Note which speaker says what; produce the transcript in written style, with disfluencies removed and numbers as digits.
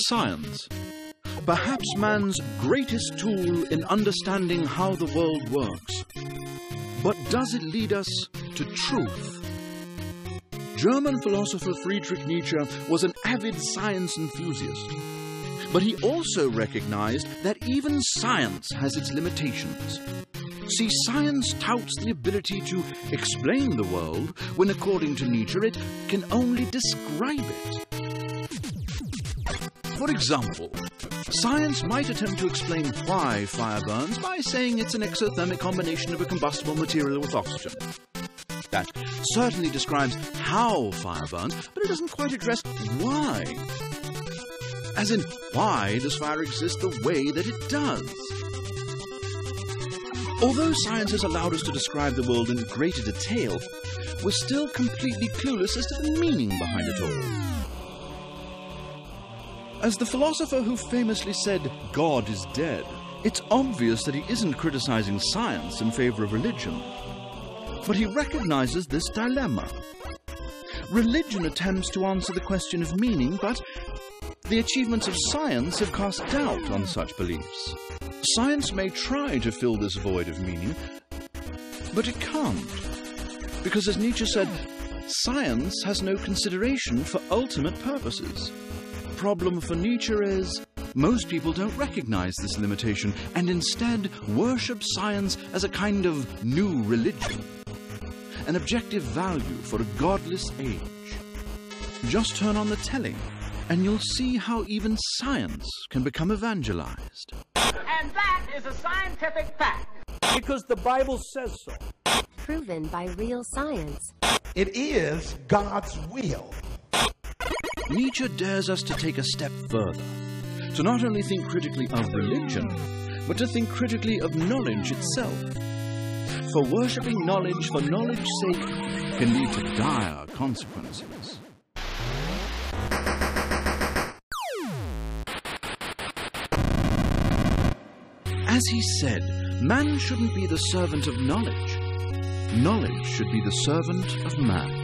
Speaker 1: Science. Perhaps man's greatest tool in understanding how the world works. But does it lead us to truth? German philosopher Friedrich Nietzsche was an avid science enthusiast. But he also recognized that even science has its limitations. See, science touts the ability to explain the world when, according to Nietzsche, it can only describe it. For example, science might attempt to explain why fire burns by saying it's an exothermic combination of a combustible material with oxygen. That certainly describes how fire burns, but it doesn't quite address why. As in, why does fire exist the way that it does? Although science has allowed us to describe the world in greater detail, we're still completely clueless as to the meaning behind it all. As the philosopher who famously said, "God is dead," it's obvious that he isn't criticizing science in favor of religion. But he recognizes this dilemma. Religion attempts to answer the question of meaning, but the achievements of science have cast doubt on such beliefs. Science may try to fill this void of meaning, but it can't. Because as Nietzsche said, science has no consideration for ultimate purposes. The problem for Nietzsche is most people don't recognize this limitation and instead worship science as a kind of new religion, an objective value for a godless age. Just turn on the telly and you'll see how even science can become evangelized.
Speaker 2: And that is a scientific fact.
Speaker 3: Because the Bible says so.
Speaker 4: Proven by real science.
Speaker 5: It is God's will.
Speaker 1: Nietzsche dares us to take a step further, to not only think critically of religion, but to think critically of knowledge itself. For worshipping knowledge for knowledge's sake can lead to dire consequences. As he said, man shouldn't be the servant of knowledge. Knowledge should be the servant of man.